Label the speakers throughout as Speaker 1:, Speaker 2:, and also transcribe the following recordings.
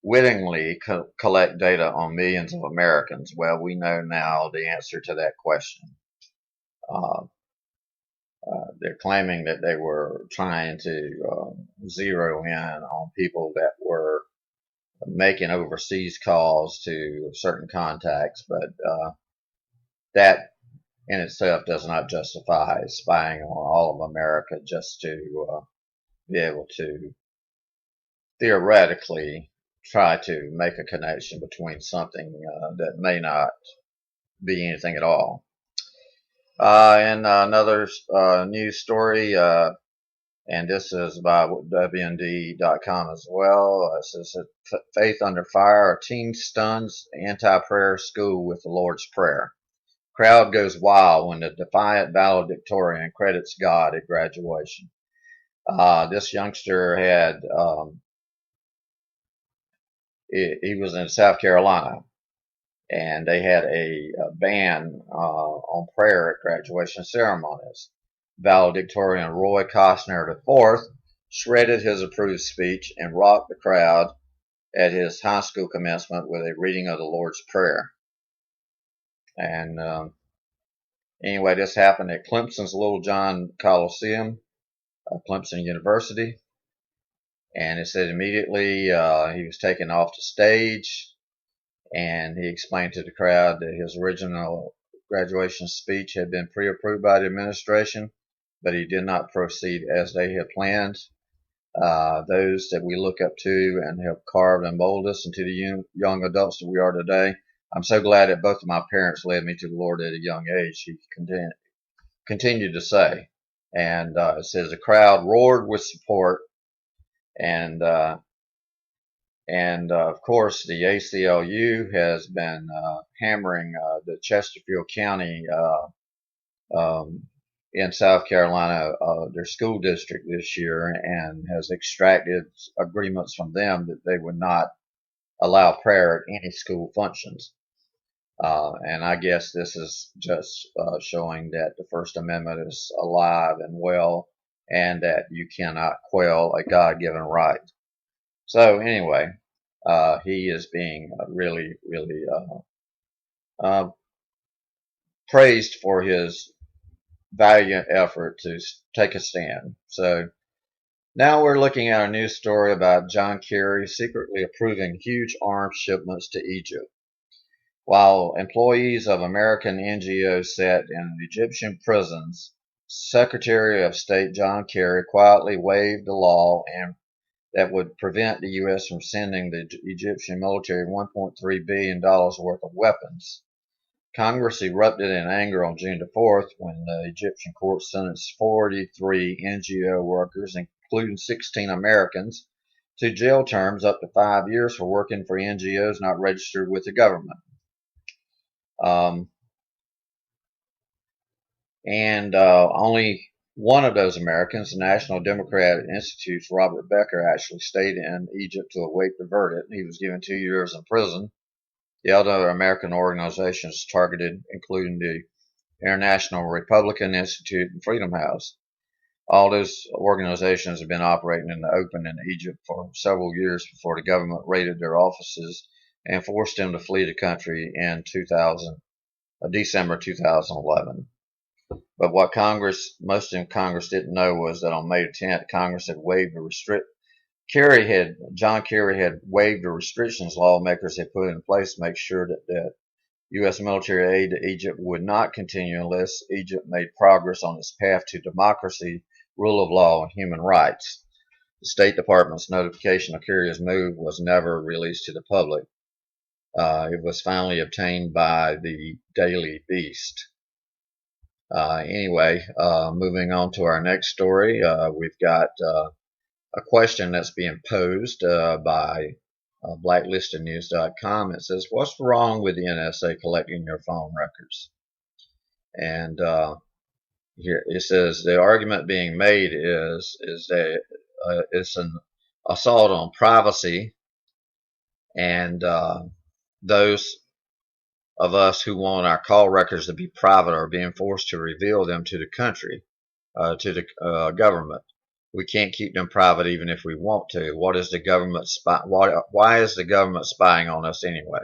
Speaker 1: wittingly collect data on millions of Americans? Well, we know now the answer to that question. Uh, they're claiming that they were trying to zero in on people that were making overseas calls to certain contacts, but that in itself does not justify spying on all of America just to be able to theoretically try to make a connection between something that may not be anything at all. And another news story, and this is by WND.com as well. It says that faith under fire, a teen stuns anti-prayer school with the Lord's Prayer. Crowd goes wild when the defiant valedictorian credits God at graduation. This youngster had, he was in South Carolina, and they had a ban on prayer at graduation ceremonies. Valedictorian Roy Costner IV shredded his approved speech and rocked the crowd at his high school commencement with a reading of the Lord's Prayer. And anyway, this happened at Clemson's Little John Coliseum, Clemson University. And it said immediately he was taken off the stage, and he explained to the crowd that his original graduation speech had been pre-approved by the administration, but he did not proceed as they had planned. Those that we look up to and have carved and molded us into the young adults that we are today. I'm so glad that both of my parents led me to the Lord at a young age, he continued to say. And it says the crowd roared with support, and of course the ACLU has been hammering the Chesterfield County in South Carolina, their school district this year, and has extracted agreements from them that they would not allow prayer at any school functions. And I guess this is just showing that the First Amendment is alive and well, and that you cannot quell a God-given right. So anyway, he is being really, really praised for his valiant effort to take a stand. So now we're looking at a news story about John Kerry secretly approving huge arms shipments to Egypt. While employees of American NGOs sat in Egyptian prisons, Secretary of State John Kerry quietly waived a law that would prevent the U.S. from sending the Egyptian military $1.3 billion worth of weapons. Congress erupted in anger on June the 4th when the Egyptian court sentenced 43 NGO workers, including 16 Americans, to jail terms up to 5 years for working for NGOs not registered with the government. Only one of those Americans, the National Democratic Institute's Robert Becker, actually stayed in Egypt to await the verdict. He was given 2 years in prison. The other American organizations targeted, including the International Republican Institute and Freedom House. All those organizations have been operating in the open in Egypt for several years before the government raided their offices and forced them to flee the country in December 2011. But what most of Congress didn't know was that on May 10th, Congress had waived John Kerry had waived the restrictions lawmakers had put in place to make sure that U.S. military aid to Egypt would not continue unless Egypt made progress on its path to democracy, rule of law, and human rights. The State Department's notification of Kerry's move was never released to the public. It was finally obtained by the Daily Beast. Anyway, moving on to our next story, we've got a question that's being posed by blacklistednews.com. It says, what's wrong with the NSA collecting your phone records? And here it says the argument being made is that it's an assault on privacy, and those of us who want our call records to be private are being forced to reveal them to the country, to the government. We can't keep them private even if we want to. What is the government why is the government spying on us anyway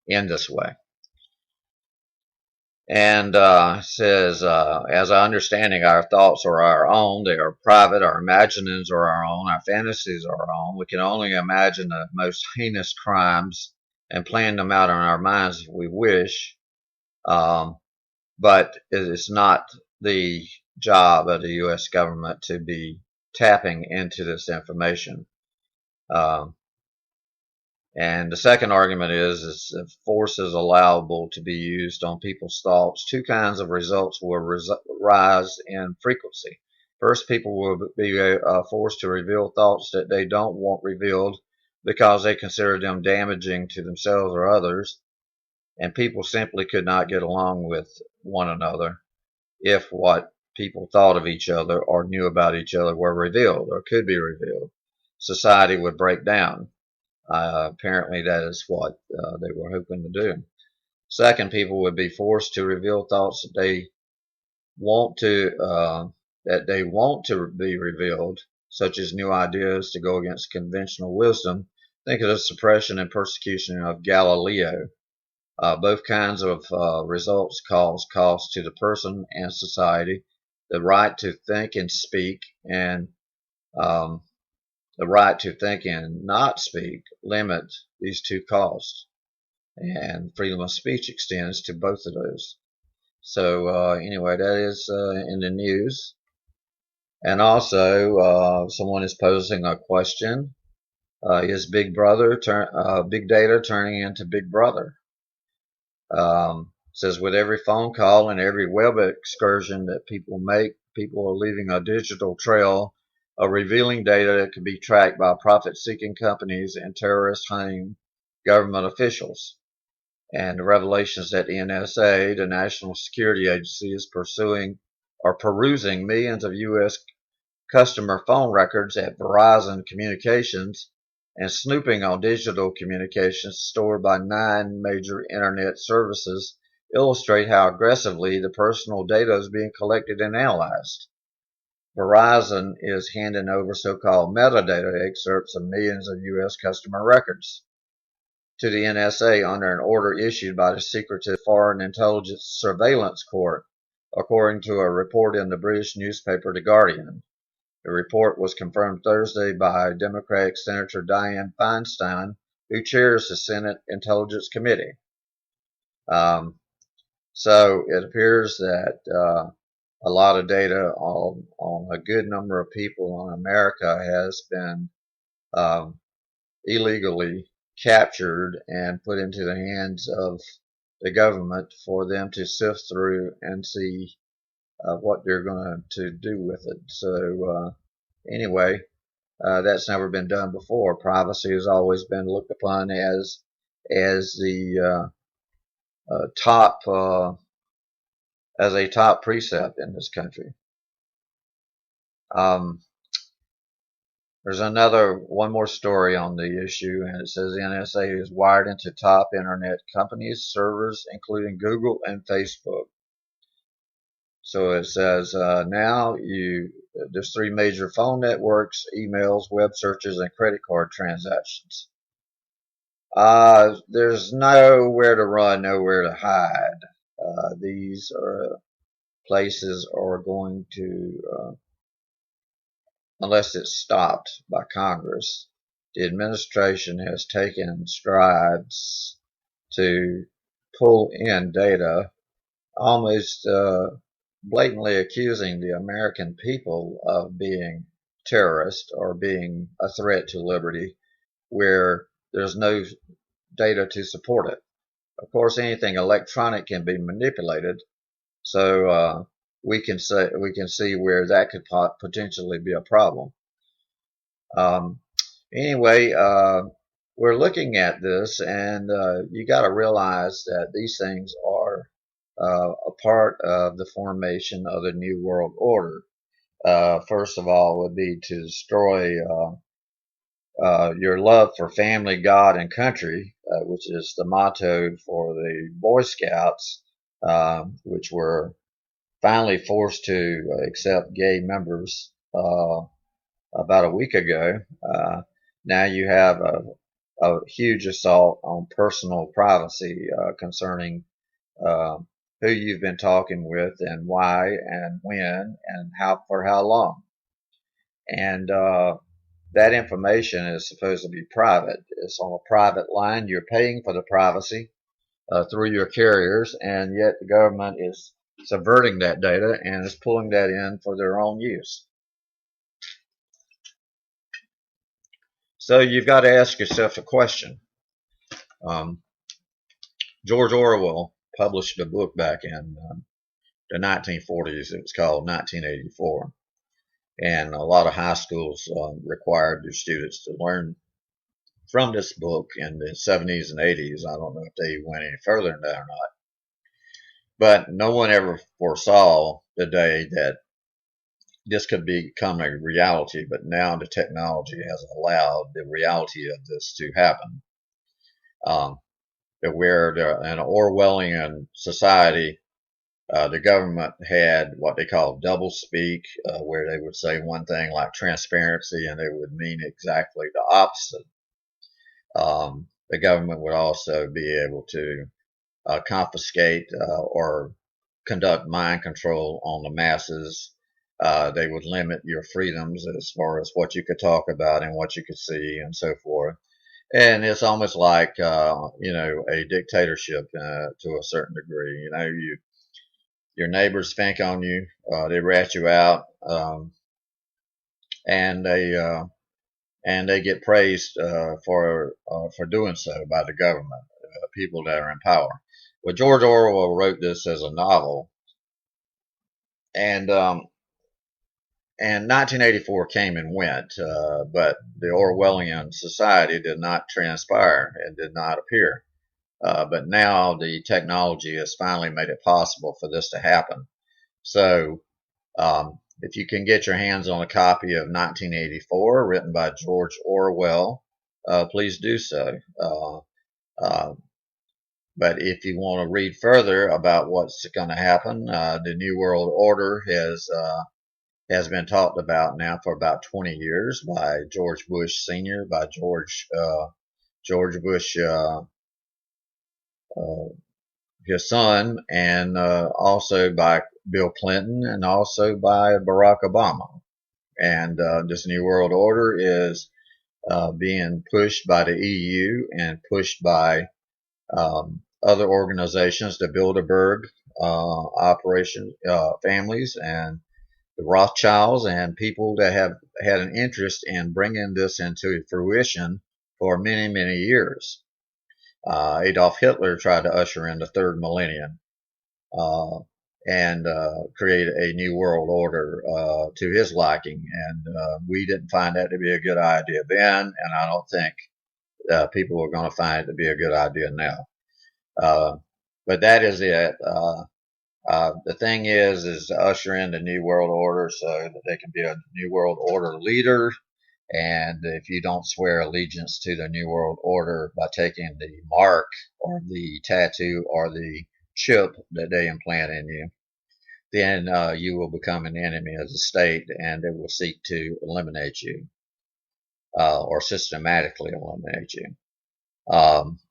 Speaker 1: in this way? And says, as I understanding, our thoughts are our own. They are private. Our imaginings are our own. Our fantasies are our own. We can only imagine the most heinous crimes and plan them out in our minds if we wish. Um, but it is not the job of the U.S. government to be tapping into this information. Um, and the second argument is if force is allowable to be used on people's thoughts, two kinds of results will rise in frequency. First, people will be forced to reveal thoughts that they don't want revealed because they consider them damaging to themselves or others, and people simply could not get along with one another if what people thought of each other or knew about each other were revealed or could be revealed. Society would break down. Apparently, that is what they were hoping to do. Second, people would be forced to reveal thoughts that they want to be revealed, such as new ideas to go against conventional wisdom. Think of the suppression and persecution of Galileo. Both kinds of results cause cost to the person and society. The right to think and speak and um, the right to think and not speak limit these two costs, and freedom of speech extends to both of those. So anyway, that is in the news. And also, someone is posing a question: is Big Big Data turning into Big Brother? Says with every phone call and every web excursion that people make, people are leaving a digital trail of revealing data that can be tracked by profit-seeking companies and terrorist-hunting government officials. And the revelations that the NSA, the National Security Agency, is pursuing or perusing millions of U.S. customer phone records at Verizon Communications and snooping on digital communications stored by 9 major internet services illustrate how aggressively the personal data is being collected and analyzed. Verizon is handing over so-called metadata excerpts of millions of U.S. customer records to the NSA under an order issued by the secretive Foreign Intelligence Surveillance Court, according to a report in the British newspaper The Guardian. The report was confirmed Thursday by Democratic Senator Dianne Feinstein, who chairs the Senate Intelligence Committee. So it appears that a lot of data on a good number of people in America has been illegally captured and put into the hands of the government for them to sift through and see what they're going to do with it. So anyway, that's never been done before. Privacy has always been looked upon as the top as a top precept in this country. There's one more story on the issue, and it says the NSA is wired into top internet companies' servers, including Google and Facebook. So it says now there's 3 major phone networks, emails, web searches, and credit card transactions. There's nowhere to run, nowhere to hide. These places are going to, unless it's stopped by Congress, the administration has taken strides to pull in data, almost blatantly accusing the American people of being terrorists or being a threat to liberty, where there's no data to support it. Of course, anything electronic can be manipulated, so we can see where that could potentially be a problem. Anyway, we're looking at this, and you got to realize that these things are a part of the formation of the New World Order. First of all, would be to destroy your love for family, God, and country, which is the motto for the Boy Scouts, which were finally forced to accept gay members about a week ago. Now you have a huge assault on personal privacy concerning uh, who you've been talking with and why and when and how for how long. And that information is supposed to be private. It's on a private line. You're paying for the privacy through your carriers, and yet the government is subverting that data and is pulling that in for their own use. So you've got to ask yourself a question. Um, George Orwell published a book back in the 1940s. It was called 1984. And a lot of high schools required their students to learn from this book in the 70s and 80s. I don't know if they went any further than that or not. But no one ever foresaw the day that this could become a reality. But now the technology has allowed the reality of this to happen. That we're in an Orwellian society. The government had what they call double speak, where they would say one thing like transparency and they would mean exactly the opposite. The government would also be able to confiscate or conduct mind control on the masses. They would limit your freedoms as far as what you could talk about and what you could see and so forth. And it's almost like, a dictatorship to a certain degree. Your neighbors think on you, they rat you out, and they get praised for doing so by the government, people that are in power. Well, George Orwell wrote this as a novel, and 1984 came and went, but the Orwellian society did not transpire and did not appear. But now the technology has finally made it possible for this to happen. So if you can get your hands on a copy of 1984, written by George Orwell, please do so. Uh, but if you want to read further about what's going to happen, the New World Order has been talked about now for about 20 years by George Bush Sr., by George Bush, his son, and also by Bill Clinton, and also by Barack Obama. And this New World Order is being pushed by the EU and pushed by other organizations, the Bilderberg operation families, and the Rothschilds, and people that have had an interest in bringing this into fruition for many, many years. Adolf Hitler tried to usher in the third millennium and create a new world order to his liking. And we didn't find that to be a good idea then, and I don't think people are going to find it to be a good idea now. But that is it. The thing is to usher in the New World Order so that they can be a New World Order leader. And if you don't swear allegiance to the New World Order by taking the mark or the tattoo or the chip that they implant in you, then you will become an enemy of the state and it will seek to eliminate you or systematically eliminate you.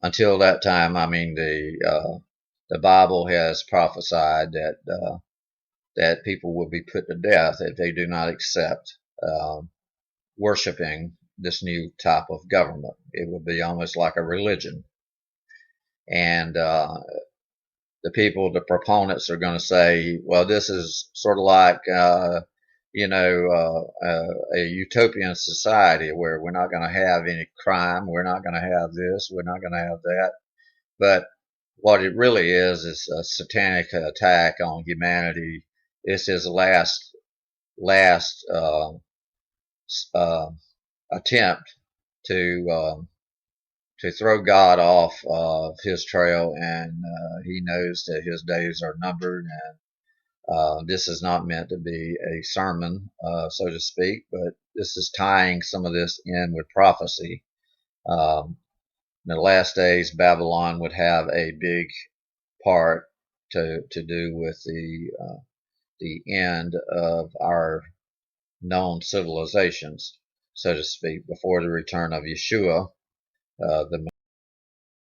Speaker 1: Until that time, I mean, the Bible has prophesied that people will be put to death if they do not accept worshiping this new type of government. It will be almost like a religion. And the people, the proponents are going to say, well, this is sort of like, a utopian society where we're not going to have any crime. We're not going to have this. We're not going to have that. But what it really is a satanic attack on humanity. It's his last attempt to throw God off of his trail, and he knows that his days are numbered. And this is not meant to be a sermon, so to speak, but this is tying some of this in with prophecy. In the last days, Babylon would have a big part to do with the end of our known civilizations, so to speak, before the return of Yeshua, the